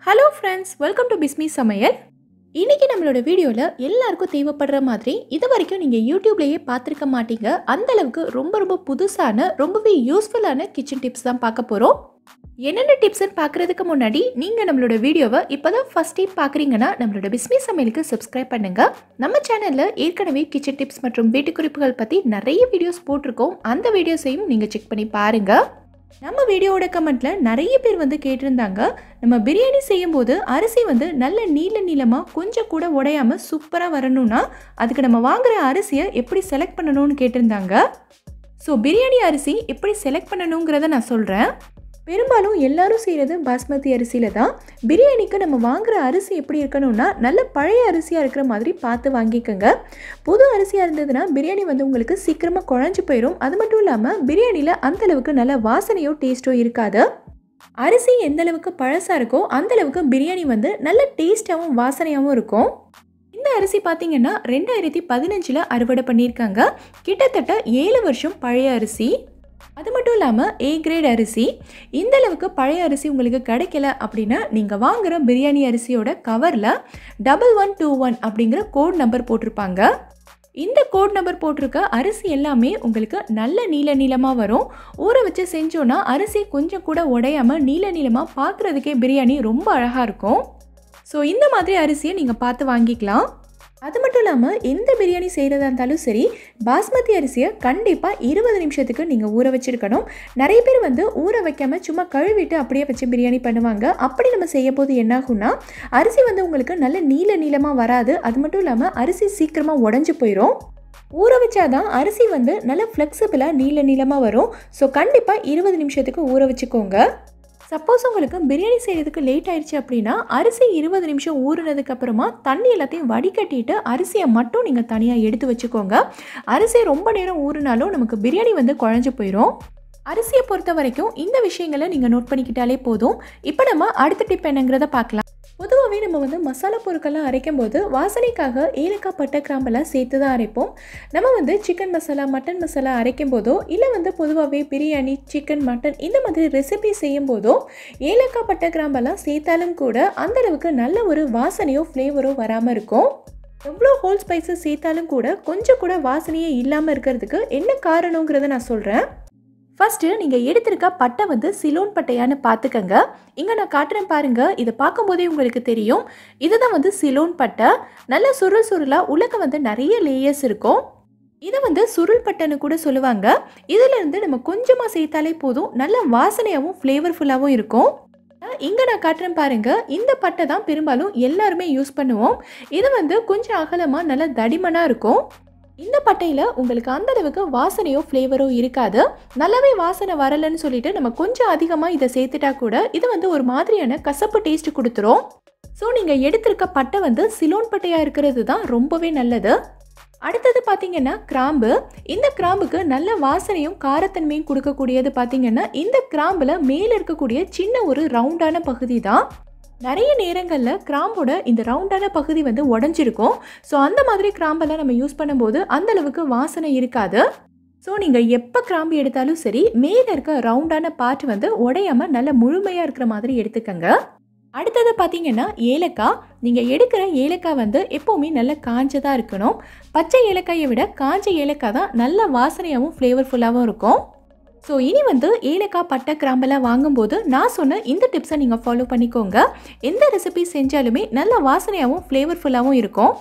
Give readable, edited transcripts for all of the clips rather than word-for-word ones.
Hello friends, welcome to Bismi Samayal. இன்னைக்கு நம்மளோட வீடியோல எல்லாருக்கும் தேவைப்படுற மாதிரி இது வரைக்கும் நீங்க YouTubeலயே பார்த்திருக்க மாட்டீங்க அந்த அளவுக்கு ரொம்ப புதுசான ரொம்பவே யூஸ்ஃபுல்லான கிச்சன் டிப்ஸ் தான் பார்க்க போறோம். என்னென்ன டிப்ஸ்னு பார்க்கிறதுக்கு முன்னாடி நீங்க நம்மளோட வீடியோவை இப்போதான் ஃபர்ஸ்ட் டைம் பார்க்குறீங்கன்னா நம்மளோட பிஸ்மி சமையலுக்கு சப்ஸ்கிரைப் பண்ணுங்க. நம்ம சேனல்ல ஏற்கனவே கிச்சன் டிப்ஸ் மற்றும் வீட்டு குறிப்புகள் பத்தி நிறைய வீடியோஸ் போட்டிருக்கோம். அந்த வீடியோஸையும் நீங்க செக் பண்ணி பாருங்க. நம்ம வீடியோவோட கமெண்ட்ல நிறைய பேர் கேட்டிருந்தாங்க, நம்ம பிரியாணி செய்யும்போது அரிசி நல்ல நீளமாக கொஞ்சம் கூட உடையாம சூப்பராக வரணும்னா அதுக்கு நம்ம வாங்குற அரிசியை எப்படி செலக்ட் பண்ணணும்னு கேட்டிருந்தாங்க. ஸோ பிரியாணி அரிசி எப்படி செலக்ட் பண்ணணுங்கிறத நான் சொல்கிறேன். பெரும்பாலும் எல்லாரும் செய்கிறது பாஸ்மதி அரிசியில் தான். பிரியாணிக்கு நம்ம வாங்குகிற அரிசி எப்படி இருக்கணும்னா நல்ல பழைய அரிசியாக இருக்கிற மாதிரி பார்த்து வாங்கிக்கோங்க. புது அரிசியாக இருந்ததுன்னா பிரியாணி உங்களுக்கு சீக்கிரமாக குழஞ்சி போயிடும். அது மட்டும் இல்லாமல் பிரியாணியில் அந்தளவுக்கு நல்ல வாசனையோ டேஸ்ட்டோ இருக்காது. அரிசி எந்த அளவுக்கு பழசாக இருக்கோ அந்தளவுக்கு பிரியாணி நல்ல டேஸ்ட்டாகவும் வாசனையாகவும் இருக்கும். இந்த அரிசி பார்த்திங்கன்னா 2015 அறுவடை பண்ணியிருக்காங்க. கிட்டத்தட்ட 7 வருஷம் பழைய அரிசி. அது மட்டும் இல்லாமல் ஏ கிரேட் அரிசி. இந்த அளவுக்கு பழைய அரிசி உங்களுக்கு கிடைக்கல அப்படின்னா நீங்கள் வாங்குகிற பிரியாணி அரிசியோட கவரில் 1121 அப்படிங்கிற கோட் நம்பர் போட்டிருப்பாங்க. இந்த கோட் நம்பர் போட்டிருக்க அரிசி எல்லாமே உங்களுக்கு நல்ல நீளமாக வரும். ஊற வச்சு செஞ்சோன்னா அரிசி கொஞ்சம் கூட உடையாமல் நீளமாக பார்க்குறதுக்கே பிரியாணி ரொம்ப அழகாக இருக்கும். ஸோ இந்த மாதிரி அரிசியை நீங்கள் பார்த்து வாங்கிக்கலாம். அது மட்டும் இல்லாமல் எந்த பிரியாணி செய்கிறதா இருந்தாலும் சரி, பாஸ்மதி அரிசியை கண்டிப்பாக 20 நிமிஷத்துக்கு நீங்கள் ஊற வச்சுருக்கணும். நிறைய பேர் ஊற வைக்காமல் சும்மா கழுவிட்டு அப்படியே வச்சு பிரியாணி பண்ணுவாங்க. அப்படி நம்ம செய்ய போது என்னாகும்னா அரிசி உங்களுக்கு நல்ல நீளமாக வராது. அது மட்டும் இல்லாமல் அரிசி சீக்கிரமாக உடஞ்சி போயிடும். ஊற வச்சாதான் அரிசி நல்ல ஃப்ளெக்சிபிளாக நீளமாக வரும். ஸோ கண்டிப்பாக 20 நிமிஷத்துக்கு ஊற வச்சுக்கோங்க. சப்போஸ் உங்களுக்கு பிரியாணி செய்கிறதுக்கு லேட் ஆயிடுச்சு அப்படின்னா அரிசி 20 நிமிஷம் ஊறினதுக்கப்புறமா தண்ணி எல்லாத்தையும் வடிகட்டிட்டு அரிசியை மட்டும் நீங்கள் தனியாக எடுத்து வச்சுக்கோங்க. அரிசி ரொம்ப நேரம் ஊறினாலும் நமக்கு பிரியாணி குழஞ்சி போயிடும். அரிசியை பொறுத்த வரைக்கும் இந்த விஷயங்களை நீங்கள் நோட் பண்ணிக்கிட்டாலே போதும். இப்போ நம்ம அடுத்த டிப் என்னங்கிறத பார்க்கலாம். பொதுவாகவே நம்ம மசாலா பொருட்கள்லாம் அரைக்கும் போது வாசனைக்காக ஏலக்காய் பட்டை கிராம்பெல்லாம் சேர்த்து தான் அரைப்போம். நம்ம சிக்கன் மசாலா மட்டன் மசாலா அரைக்கும் போதோ இல்லை பொதுவாகவே பிரியாணி சிக்கன் மட்டன் இந்த மாதிரி ரெசிபி செய்யும் போதோ ஏலக்காய் பட்டை கிராம்பெல்லாம் சேர்த்தாலும் கூட அந்தளவுக்கு நல்ல ஒரு வாசனையோ ஃப்ளேவரோ வராமல் இருக்கும். எவ்வளோ ஹோல் ஸ்பைசஸ் சேர்த்தாலும் கூட கொஞ்சம் கூட வாசனையே இல்லாமல் இருக்கிறதுக்கு என்ன காரணங்கிறத நான் சொல்கிறேன். ஃபஸ்ட்டு நீங்கள் எடுத்திருக்க பட்டை சிலோன் பட்டையான்னு பார்த்துக்கங்க. இங்கே நான் காட்டுறேன் பாருங்கள். இதை பார்க்கும்போதே உங்களுக்கு தெரியும். இதுதான் சிலோன் பட்டை. நல்ல சுருளாக உலக நிறைய லேயர்ஸ் இருக்கும். இதை சுருள் பட்டைன்னு கூட சொல்லுவாங்க. இதிலேருந்து நம்ம கொஞ்சமாக சேர்த்தாலே போதும், நல்ல வாசனையாகவும் ஃப்ளேவர்ஃபுல்லாகவும் இருக்கும். இங்கே நான் காட்டுறேன் பாருங்கள். இந்த பட்டை தான் பெரும்பாலும் எல்லாருமே யூஸ் பண்ணுவோம். இது கொஞ்சம் அகலமாக நல்ல தடிமனாக இருக்கும். இந்த பட்டையில் உங்களுக்கு அந்தளவுக்கு வாசனையோ ஃப்ளேவரோ இருக்காது. நல்லாவே வாசனை வரலைன்னு சொல்லிட்டு நம்ம கொஞ்சம் அதிகமாக இதை சேர்த்துட்டா கூட இது ஒரு மாதிரியான கசப்பு டேஸ்ட் கொடுத்துரும். ஸோ நீங்கள் எடுத்திருக்க பட்டை சிலோன் பட்டையாக இருக்கிறது தான் ரொம்பவே நல்லது. அடுத்தது பார்த்திங்கன்னா கிராம்பு. இந்த கிராம்புக்கு நல்ல வாசனையும் காரத்தன்மையும் கொடுக்கக்கூடியது பார்த்திங்கன்னா இந்த கிராம்பில் மேலே இருக்கக்கூடிய சின்ன ஒரு ரவுண்டான பகுதி தான். நிறைய நேரங்களில் கிராம்போட இந்த ரவுண்டான பகுதி உடஞ்சிருக்கும். ஸோ அந்த மாதிரி கிராம்பெல்லாம் நம்ம யூஸ் பண்ணும்போது அந்தளவுக்கு வாசனை இருக்காது. ஸோ நீங்கள் எப்போ கிராம்பு எடுத்தாலும் சரி மேலே இருக்க ரவுண்டான பார்ட் உடையாமல் நல்ல முழுமையாக இருக்கிற மாதிரி எடுத்துக்கங்க. அடுத்தது பார்த்திங்கன்னா ஏலக்காய். நீங்கள் எடுக்கிற ஏலக்காய் எப்போவுமே நல்ல காஞ்சதாக இருக்கணும். பச்சை ஏலக்காயை விட காஞ்ச ஏலக்காய் தான் நல்ல வாசனையாகவும் ஃப்ளேவர்ஃபுல்லாகவும் இருக்கும். ஸோ இனி ஏலக்காய் பட்டை கிராம்பெல்லாம் வாங்கும்போது நான் சொன்ன இந்த டிப்ஸை நீங்கள் ஃபாலோ பண்ணிக்கோங்க. எந்த ரெசிபி செஞ்சாலுமே நல்ல வாசனையாகவும் ஃப்ளேவர்ஃபுல்லாகவும் இருக்கும்.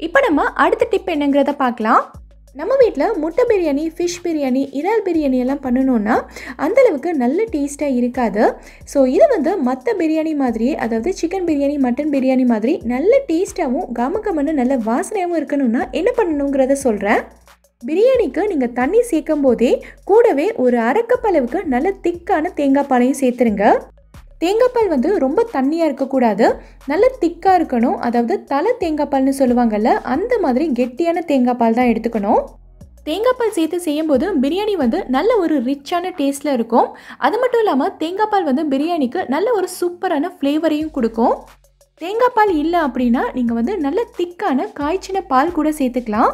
இப்போ நம்ம அடுத்த டிப் என்னங்கிறத பார்க்கலாம். நம்ம வீட்டில் முட்டை பிரியாணி, ஃபிஷ் பிரியாணி, இறால் பிரியாணி எல்லாம் பண்ணணுன்னா அந்தளவுக்கு நல்ல டேஸ்ட்டாக இருக்காது. ஸோ இது மற்ற பிரியாணி மாதிரியே, அதாவது சிக்கன் பிரியாணி மட்டன் பிரியாணி மாதிரி நல்ல டேஸ்ட்டாகவும் கமகமன்னு நல்ல வாசனையாகவும் இருக்கணும்னா என்ன பண்ணணுங்கிறத சொல்கிறேன். பிரியாணிக்கு நீங்கள் தண்ணி சேர்க்கும் போதே கூடவே ஒரு அரைக்கப் அளவுக்கு நல்ல திக்கான தேங்காய் பாலையும் சேர்த்துருங்க. தேங்காய் பால் ரொம்ப தண்ணியாக இருக்கக்கூடாது, நல்ல திக்காக இருக்கணும். அதாவது தலை தேங்காய் பால்னு சொல்லுவாங்கள்ல, அந்த மாதிரி கெட்டியான தேங்காய் பால் தான் எடுத்துக்கணும். தேங்காய் பால் சேர்த்து செய்யும்போது பிரியாணி நல்ல ஒரு ரிச்சான டேஸ்ட்டில் இருக்கும். அது மட்டும் இல்லாமல் தேங்காய் பால் பிரியாணிக்கு நல்ல ஒரு சூப்பரான ஃப்ளேவரையும் கொடுக்கும். தேங்காய் பால் இல்லை அப்படின்னா நீங்கள் நல்ல திக்கான காய்ச்சின பால் கூட சேர்த்துக்கலாம்.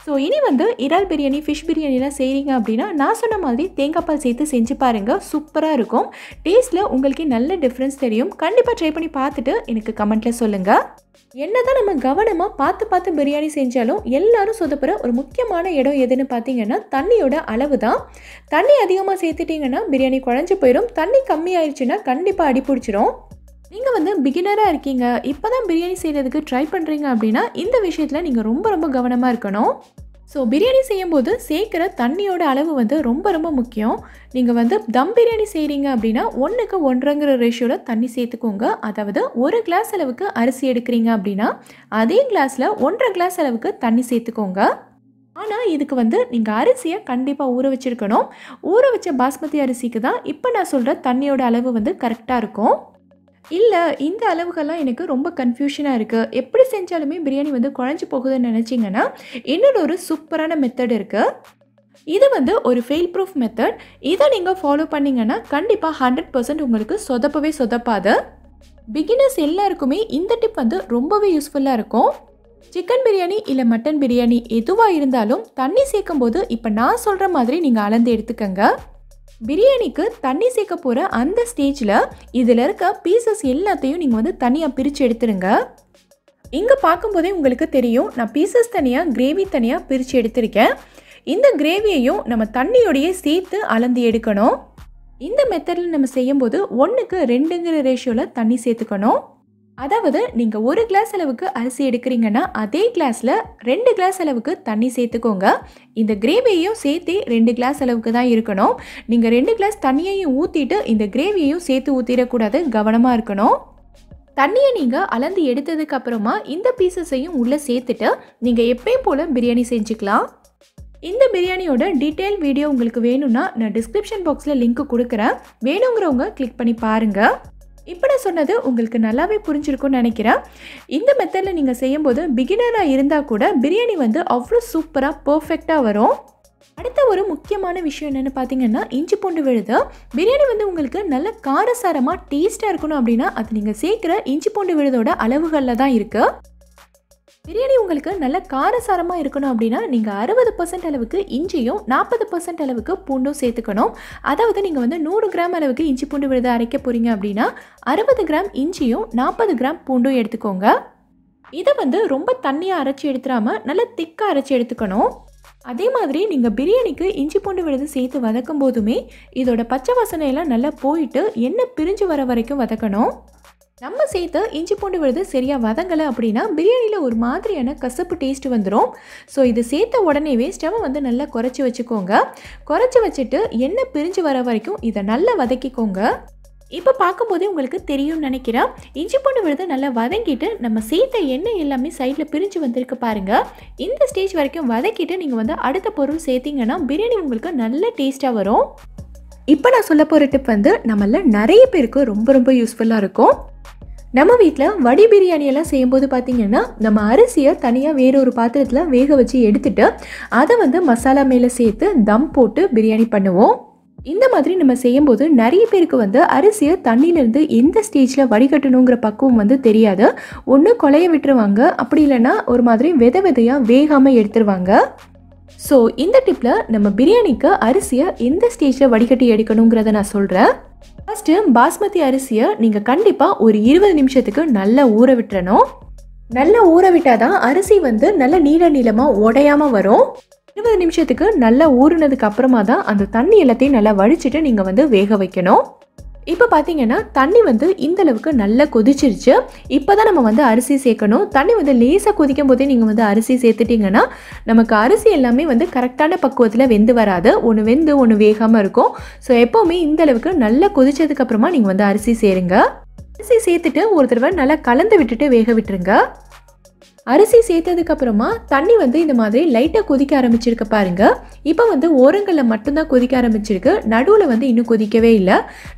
ஸோ இனி வந்து இறால் பிரியாணி, ஃபிஷ் பிரியாணிலாம் செய்கிறீங்க அப்படின்னா நான் சொன்ன மாதிரி தேங்காய் பால் சேர்த்து செஞ்சு பாருங்கள். சூப்பராக இருக்கும். டேஸ்ட்டில் உங்களுக்கே நல்ல டிஃப்ரென்ஸ் தெரியும். கண்டிப்பாக ட்ரை பண்ணி பார்த்துட்டு எனக்கு கமெண்ட்டில் சொல்லுங்கள். என்னதான் நம்ம கவனமாக பார்த்து பிரியாணி செஞ்சாலும் எல்லாரும் சொதப்புற ஒரு முக்கியமான இடம் எதுன்னு பார்த்தீங்கன்னா தண்ணியோட அளவு தான். தண்ணி அதிகமாக சேர்த்துட்டிங்கன்னா பிரியாணி குழஞ்சி போயிடும். தண்ணி கம்மியாயிருச்சுன்னா கண்டிப்பாக அடி பிடிச்சிரும். நீங்கள் வந்து பிகினராக இருக்கீங்க, இப்போ தான் பிரியாணி செய்கிறதுக்கு ட்ரை பண்ணுறீங்க அப்படின்னா இந்த விஷயத்தில் நீங்கள் ரொம்ப கவனமாக இருக்கணும். ஸோ பிரியாணி செய்யும்போது சேர்க்குற தண்ணியோட அளவு வந்து ரொம்ப முக்கியம். நீங்கள் வந்து தம் பிரியாணி செய்கிறீங்க அப்படின்னா 1க்கு 1.5 ரேஷியோவில் தண்ணி சேர்த்துக்கோங்க. அதாவது 1 கிளாஸ் அளவுக்கு அரிசி எடுக்கிறீங்க அப்படின்னா அதே கிளாஸில் 1.5 கிளாஸ் அளவுக்கு தண்ணி சேர்த்துக்கோங்க. ஆனால் இதுக்கு வந்து நீங்கள் அரிசியை கண்டிப்பாக ஊற வச்சுருக்கணும். ஊற வச்ச பாஸ்மதி அரிசிக்கு தான் இப்போ நான் சொல்கிற தண்ணியோட அளவு வந்து கரெக்டாக இருக்கும். இல்லை இந்த அளவுகள்லாம் எனக்கு ரொம்ப கன்ஃபியூஷனாக இருக்குது, எப்படி செஞ்சாலுமே பிரியாணி வந்து குழஞ்சி போகுதுன்னு நினச்சிங்கன்னா இன்னொரு ஒரு சூப்பரான மெத்தட் இருக்குது. இது வந்து ஒரு ஃபெயில் ப்ரூஃப் மெத்தட். இதை நீங்கள் ஃபாலோ பண்ணிங்கன்னா கண்டிப்பாக 100% உங்களுக்கு சொதப்பாது. பிகினர்ஸ் எல்லாருக்குமே இந்த டிப் வந்து ரொம்பவே யூஸ்ஃபுல்லாக இருக்கும். சிக்கன் பிரியாணி இல்லை மட்டன் பிரியாணி எதுவாக இருந்தாலும் தண்ணி சேர்க்கும் போது இப்போ நான் சொல்கிற மாதிரி நீங்கள் அளந்து எடுத்துக்கங்க. பிரியாணிக்கு தண்ணி சேர்க்க போகிற அந்த ஸ்டேஜில் இதில் இருக்க பீசஸ் எல்லாத்தையும் நீங்கள் வந்து தனியாக பிரித்து எடுத்துருங்க. இங்கே பார்க்கும்போதே உங்களுக்கு தெரியும், நான் பீசஸ் தனியாக கிரேவி தனியாக பிரித்து எடுத்திருக்கேன். இந்த கிரேவியையும் நம்ம தண்ணியோடையே சேர்த்து அளந்து எடுக்கணும். இந்த மெத்தடில் நம்ம செய்யும்போது 1க்கு 2ங்கிற ரேஷியோவில் தண்ணி சேர்த்துக்கணும். அதாவது நீங்கள் 1 கிளாஸ் அளவுக்கு அரிசி எடுக்கிறீங்கன்னா அதே கிளாஸில் 2 கிளாஸ் அளவுக்கு தண்ணி சேர்த்துக்கோங்க. இந்த கிரேவியையும் சேர்த்து 2 கிளாஸ் அளவுக்கு தான் இருக்கணும். நீங்கள் 2 கிளாஸ் தண்ணியையும் ஊற்றிட்டு இந்த கிரேவியையும் சேர்த்து ஊற்றிடக்கூடாது, கவனமாக இருக்கணும். தண்ணியை நீங்கள் அளந்து எடுத்ததுக்கு அப்புறமா இந்த பீசஸையும் உள்ளே சேர்த்துட்டு நீங்கள் எப்பயும் போல் பிரியாணி செஞ்சுக்கலாம். இந்த பிரியாணியோட டீட்டெயில் வீடியோ உங்களுக்கு வேணும்னா நான் டிஸ்கிரிப்ஷன் பாக்ஸில் லிங்க் கொடுக்குறேன், வேணுங்கிறவங்க கிளிக் பண்ணி பாருங்கள். இப்போ நான் சொன்னது உங்களுக்கு நல்லாவே புரிஞ்சிருக்கும்னு நினைக்கிறேன். இந்த மெத்தடில் நீங்கள் செய்யும்போது பிகினராக இருந்தால் கூட பிரியாணி வந்து அவ்வளோ சூப்பராக பர்ஃபெக்டாக வரும். அடுத்த ஒரு முக்கியமான விஷயம் என்னென்னு பார்த்தீங்கன்னா இஞ்சி பூண்டு விழுது. பிரியாணி வந்து உங்களுக்கு நல்ல காரசாரமாக டேஸ்ட்டாக இருக்கணும் அப்படின்னா அது நீங்கள் சேர்க்குற இஞ்சி பூண்டு விழுதோட அளவுகளில் தான் இருக்குது. பிரியாணி உங்களுக்கு நல்ல காரசாரமாக இருக்கணும் அப்படின்னா நீங்கள் 60% அளவுக்கு இஞ்சியும் 40% அளவுக்கு பூண்டும் சேர்த்துக்கணும். அதாவது நீங்கள் வந்து 100 கிராம் அளவுக்கு இஞ்சி பூண்டு விழுது அரைக்க போகிறீங்க அப்படின்னா 60 கிராம் இஞ்சியும் 40 கிராம் பூண்டும் எடுத்துக்கோங்க. இதை வந்து ரொம்ப தண்ணியாக அரைச்சி எடுத்துடாமல் நல்லா திக்காக அரைச்சி எடுத்துக்கணும். அதே மாதிரி நீங்கள் பிரியாணிக்கு இஞ்சி பூண்டு விழுது சேர்த்து வதக்கும் போதுமே இதோட பச்சை வாசனையெல்லாம் நல்லா போயிட்டு எண்ணெய் பிரிஞ்சு வர வரைக்கும் வதக்கணும். நம்ம சேர்த்து இஞ்சி பூண்டு விழுது சரியாக வதங்கலை அப்படின்னா பிரியாணியில் ஒரு மாதிரியான கசப்பு டேஸ்ட் வந்துடும். ஸோ இது சேர்த்த உடனேவே ஸ்டவ்வை வந்து நல்லா குறைச்சி வச்சுக்கோங்க. குறைச்சி வச்சுட்டு எண்ணெய் பிரிஞ்சு வர வரைக்கும் இதை நல்லா வதக்கிக்கோங்க. இப்போ பார்க்கும்போதே உங்களுக்கு தெரியும்னு நினைக்கிறேன். இஞ்சி பூண்டு விழுது நல்லா வதங்கிட்டு நம்ம சேர்த்த எண்ணெய் எல்லாமே சைடில் பிரிஞ்சு வந்திருக்கு பாருங்கள். இந்த ஸ்டேஜ் வரைக்கும் வதக்கிட்டு நீங்கள் வந்து அடுத்த பொருள் சேர்த்திங்கன்னா பிரியாணி உங்களுக்கு நல்ல டேஸ்ட்டாக வரும். இப்போ நான் சொல்ல போகிற டிப் வந்து நம்மள நிறைய பேருக்கு ரொம்ப யூஸ்ஃபுல்லாக இருக்கும். நம்ம வீட்டில் வடி பிரியாணியெல்லாம் செய்யும்போது பார்த்திங்கன்னா நம்ம அரிசியை தனியாக வேறொரு பாத்திரத்தில் வேக வச்சு எடுத்துட்டு அதை வந்து மசாலா மேலே சேர்த்து தம் போட்டு பிரியாணி பண்ணுவோம். இந்த மாதிரி நம்ம செய்யும்போது நிறைய பேருக்கு வந்து அரிசியை தண்ணியிலேருந்து எந்த ஸ்டேஜில் வடிகட்டணுங்கிற பக்குவம் வந்து தெரியாது. ஒன்று கொலைய விட்டுருவாங்க, அப்படி இல்லைன்னா ஒரு மாதிரி விதையாக வேகாமல் எடுத்துருவாங்க. ஸோ இந்த டிப்பில் நம்ம பிரியாணிக்கு அரிசியை எந்த ஸ்டேஜில் வடிகட்டி எடுக்கணுங்கிறத நான் சொல்கிறேன். ஃபஸ்ட்டு பாஸ்மதி அரிசியை நீங்கள் கண்டிப்பாக ஒரு 20 நிமிஷத்துக்கு நல்லா ஊற விட்டுறணும். நல்லா ஊற விட்டால் தான் அரிசி வந்து நல்ல நீளமாக உடையாமல் வரும். 20 நிமிஷத்துக்கு நல்லா ஊறினதுக்கு அப்புறமா தான் அந்த தண்ணி எல்லாத்தையும் நல்லா வடிச்சிட்டு நீங்கள் வந்து வேக வைக்கணும். இப்போ பார்த்தீங்கன்னா தண்ணி வந்து இந்த அளவுக்கு நல்லா கொதிச்சிருச்சு. இப்போ தான் நம்ம வந்து அரிசி சேர்க்கணும். தண்ணி வந்து லேசாக கொதிக்கும் போதே நீங்கள் வந்து அரிசி சேர்த்துட்டிங்கன்னா நமக்கு அரிசி எல்லாமே வந்து கரெக்டான பக்குவத்தில் வெந்து வராது. ஒன்று வெந்து ஒன்று வேகாமல் இருக்கும். ஸோ எப்போவுமே இந்த அளவுக்கு நல்லா கொதிச்சதுக்கப்புறமா நீங்கள் வந்து அரிசி சேருங்க. அரிசி சேர்த்துட்டு ஒரு தடவை நல்லா கலந்து விட்டுட்டு வேக விட்டுருங்க. அரிசி சேர்த்ததுக்கப்புறமா தண்ணி வந்து இந்த மாதிரி லைட்டாக கொதிக்க ஆரம்பிச்சிருக்க பாருங்கள். இப்போ வந்து ஓரங்களில் மட்டும்தான் கொதிக்க ஆரம்பிச்சிருக்கு, நடுவில் வந்து இன்னும் கொதிக்கவே இல்லை.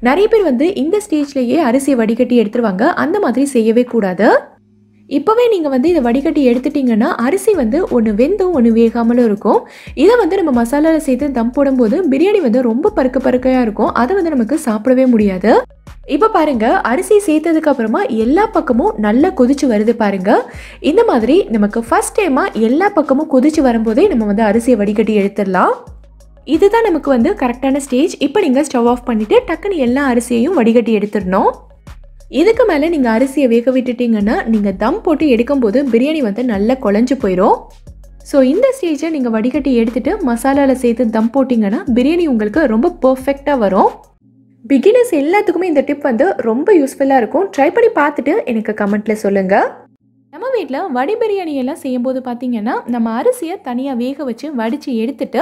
நிறைய பேர் வந்து இந்த ஸ்டேஜ்லேயே அரிசியை வடிகட்டி எடுத்துருவாங்க. அந்த மாதிரி செய்யவே கூடாது. இப்போவே நீங்கள் வந்து இதை வடிகட்டி எடுத்துட்டிங்கன்னா அரிசி வந்து ஒன்று வெந்தும் ஒன்று வேகாமலும் இருக்கும். இதை வந்து நம்ம மசாலாவில் சேர்த்து தம் போடும்போது பிரியாணி வந்து ரொம்ப பருக்கையாக இருக்கும். அதை வந்து நமக்கு சாப்பிடவே முடியாது. இப்போ பாருங்க, அரிசி சேர்த்ததுக்கு அப்புறமா எல்லா பக்கமும் நல்லா கொதிச்சு வருது பாருங்க. இந்த மாதிரி நமக்கு ஃபர்ஸ்ட் டைமா எல்லா பக்கமும் கொதிச்சு வரும்போதே நம்ம வந்து அரிசியை வடிகட்டி எடுத்துடலாம். இதுதான் நமக்கு வந்து கரெக்டான ஸ்டேஜ். இப்போ நீங்கள் ஸ்டவ் ஆஃப் பண்ணிவிட்டு டக்குன்னு எல்லா அரிசியையும் வடிகட்டி எடுத்துடணும். இதுக்கு மேலே நீங்கள் அரிசியை வேக விட்டுட்டிங்கன்னா நீங்கள் தம் போட்டு எடுக்கும்போது பிரியாணி வந்து நல்லா குழஞ்சு போயிடும். ஸோ இந்த ஸ்டேஜை நீங்கள் வடிகட்டி எடுத்துகிட்டு மசாலாவில் சேர்த்து தம் போட்டிங்கன்னா பிரியாணி உங்களுக்கு ரொம்ப பர்ஃபெக்டாக வரும். பிகினர்ஸ் எல்லாத்துக்குமே இந்த டிப் வந்து ரொம்ப யூஸ்ஃபுல்லாக இருக்கும். ட்ரை பண்ணி பார்த்துட்டு எனக்கு கமெண்ட்டில் சொல்லுங்கள். நம்ம வீட்டில் வடி பிரியாணி எல்லாம் செய்யும்போது பார்த்திங்கன்னா நம்ம அரிசியை தனியாக வேக வச்சு வடித்து எடுத்துட்டு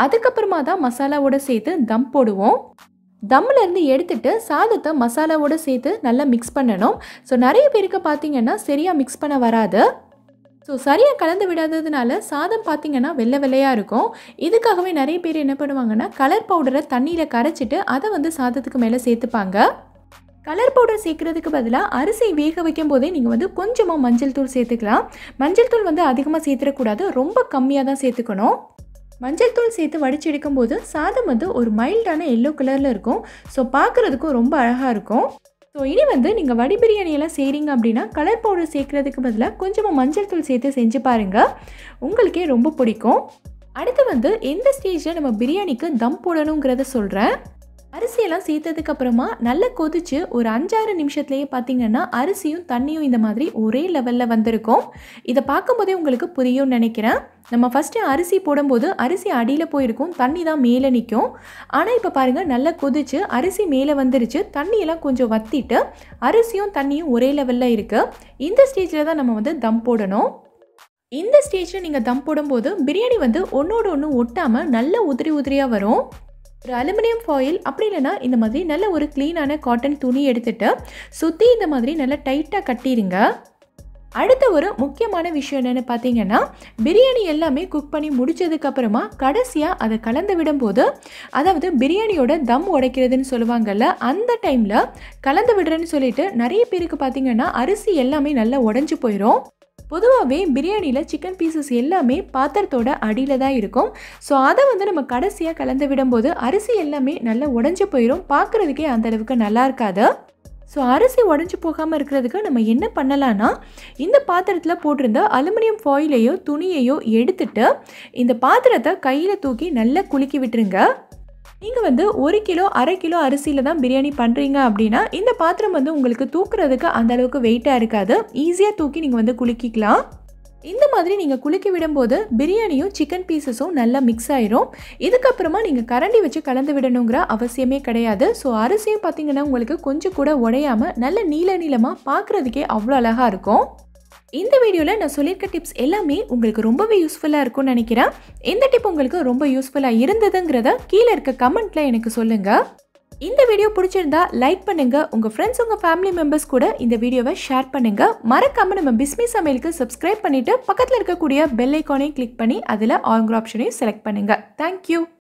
அதுக்கப்புறமா தான் மசாலாவோடு சேர்த்து தம் போடுவோம். தம்மிலேருந்து எடுத்துட்டு சாதத்தை மசாலாவோடு சேர்த்து நல்லா மிக்ஸ் பண்ணணும். ஸோ நிறைய பேருக்கு பார்த்திங்கன்னா சரியாக மிக்ஸ் பண்ண வராது. ஸோ சரியாக கலந்து விடாததுனால சாதம் பார்த்திங்கன்னா வெள்ளை வெள்ளையாக இருக்கும். இதுக்காகவே நிறைய பேர் என்ன பண்ணுவாங்கன்னா கலர் பவுடரை தண்ணியில் கரைச்சிட்டு அதை வந்து சாதத்துக்கு மேலே சேர்த்துப்பாங்க. கலர் பவுடர் சேர்க்குறதுக்கு பதிலாக அரிசி வேக வைக்கும் போதே நீங்கள் வந்து கொஞ்சமாக மஞ்சள் தூள் சேர்த்துக்கலாம். மஞ்சள் தூள் வந்து அதிகமாக சேர்த்துடக்கூடாது, ரொம்ப கம்மியாக தான் சேர்த்துக்கணும். மஞ்சள் தூள் சேர்த்து வடித்து எடுக்கும்போது சாதம் வந்து ஒரு மைல்டான எல்லோ கலரில் இருக்கும். ஸோ பார்க்குறதுக்கும் ரொம்ப அழகாக இருக்கும். ஸோ இனி வந்து நீங்கள் வடி பிரியாணியெல்லாம் செய்கிறீங்க அப்படின்னா கலர் பவுடர் சேர்க்குறதுக்கு பதிலாக கொஞ்சமாக மஞ்சள் தூள் சேர்த்து செஞ்சு பாருங்கள், உங்களுக்கே ரொம்ப பிடிக்கும். அடுத்து வந்து எந்த ஸ்டேஜில் நம்ம பிரியாணிக்கு தம் போடணுங்கிறத சொல்கிறேன். அரிசியெல்லாம் சேர்த்ததுக்கு அப்புறமா நல்லா கொதிச்சு ஒரு 5-6 நிமிஷத்துலேயே பார்த்தீங்கன்னா அரிசியும் தண்ணியும் இந்த மாதிரி ஒரே லெவலில் வந்திருக்கும். இதை பார்க்கும்போதே உங்களுக்கு புரியும்னு நினைக்கிறேன். நம்ம ஃபஸ்ட்டு அரிசி போடும்போது அரிசி அடியில் போயிருக்கும், தண்ணி தான் மேலே நிற்கும். ஆனால் இப்போ பாருங்கள் நல்லா கொதிச்சு அரிசி மேலே வந்துருச்சு, தண்ணியெல்லாம் கொஞ்சம் வற்றிட்டு அரிசியும் தண்ணியும் ஒரே லெவலில் இருக்குது. இந்த ஸ்டேஜில் தான் நம்ம வந்து தம் போடணும். இந்த ஸ்டேஜில் நீங்கள் தம் போடும்போது பிரியாணி வந்து ஒன்றோடு ஒன்று ஒட்டாமல் நல்லா உதிரி உதிரியாக வரும். ஒரு அலுமினியம் ஃபாயில் அப்படி இல்லைன்னா இந்த மாதிரி நல்ல ஒரு க்ளீனான காட்டன் துணி எடுத்துகிட்டு சுற்றி இந்த மாதிரி நல்லா டைட்டாக கட்டிடுங்க. அடுத்த ஒரு முக்கியமான விஷயம் என்னென்னு பார்த்தீங்கன்னா பிரியாணி எல்லாமே குக் பண்ணி முடித்ததுக்கப்புறமா கடைசியாக அதை கலந்து விடும்போது, அதாவது பிரியாணியோட தம் உடைக்கிறதுன்னு சொல்லுவாங்கள்ல, அந்த டைமில் கலந்து விடுறேன்னு சொல்லிட்டு நிறைய பேருக்கு பார்த்தீங்கன்னா அரிசி எல்லாமே நல்லா உடஞ்சி போயிடும். பொதுவாகவே பிரியாணியில் சிக்கன் பீசஸ் எல்லாமே பாத்திரத்தோட அடியில் தான் இருக்கும். ஸோ அதை வந்து நம்ம கடைசியாக கலந்து விடும்போது அரிசி எல்லாமே நல்லா உடஞ்சி போயிடும், பார்க்குறதுக்கே அந்தளவுக்கு நல்லா இருக்காது. ஸோ அரிசி உடஞ்சி போகாமல் இருக்கிறதுக்கு நம்ம என்ன பண்ணலான்னா இந்த பாத்திரத்தில் போட்டிருந்த அலுமினியம் ஃபாயிலையோ துணியையோ எடுத்துட்டு இந்த பாத்திரத்தை கையில் தூக்கி நல்லா குலுக்கி விட்டுருங்க. நீங்கள் வந்து 1 கிலோ 1/2 கிலோ அரிசியில் தான் பிரியாணி பண்ணுறீங்க அப்படின்னா இந்த பாத்திரம் வந்து உங்களுக்கு தூக்குறதுக்கு அந்த அளவுக்கு வெயிட்டாக இருக்காது, ஈஸியாக தூக்கி நீங்கள் வந்து குலுக்கிக்கலாம். இந்த மாதிரி நீங்கள் குலுக்கி விடும்போது பிரியாணியும் சிக்கன் பீசஸும் நல்லா மிக்ஸ் ஆயிரும். இதுக்கப்புறமா நீங்கள் கரண்டி வச்சு கலந்து விடணுங்கிற அவசியமே கிடையாது. ஸோ அரிசியும் பார்த்திங்கன்னா உங்களுக்கு கொஞ்சம் கூட உடையாமல் நல்ல நீளமாக பார்க்குறதுக்கே அவ்வளோ அழகாக இருக்கும். இந்த வீடியோவில் நான் சொல்லியிருக்க டிப்ஸ் எல்லாமே உங்களுக்கு ரொம்பவே யூஸ்ஃபுல்லாக இருக்கும்னு நினைக்கிறேன். இந்த டிப் உங்களுக்கு ரொம்ப யூஸ்ஃபுல்லாக இருந்ததுங்கிறத கீழே இருக்க கமெண்ட்டில் எனக்கு சொல்லுங்கள். இந்த வீடியோ பிடிச்சிருந்தா லைக் பண்ணுங்கள், உங்கள் ஃப்ரெண்ட்ஸ் உங்கள் ஃபேமிலி மெம்பர்ஸ் கூட இந்த வீடியோவை ஷேர் பண்ணுங்கள். மறக்காமல் நம்ம பிஸ்மி சமையலுக்கு சப்ஸ்கிரைப் பண்ணிவிட்டு பக்கத்தில் இருக்கக்கூடிய பெல் ஐக்கானையும் கிளிக் பண்ணி அதில் ஆல்ங்கிற ஆப்ஷனையும் செலக்ட் பண்ணுங்கள். தேங்க்யூ.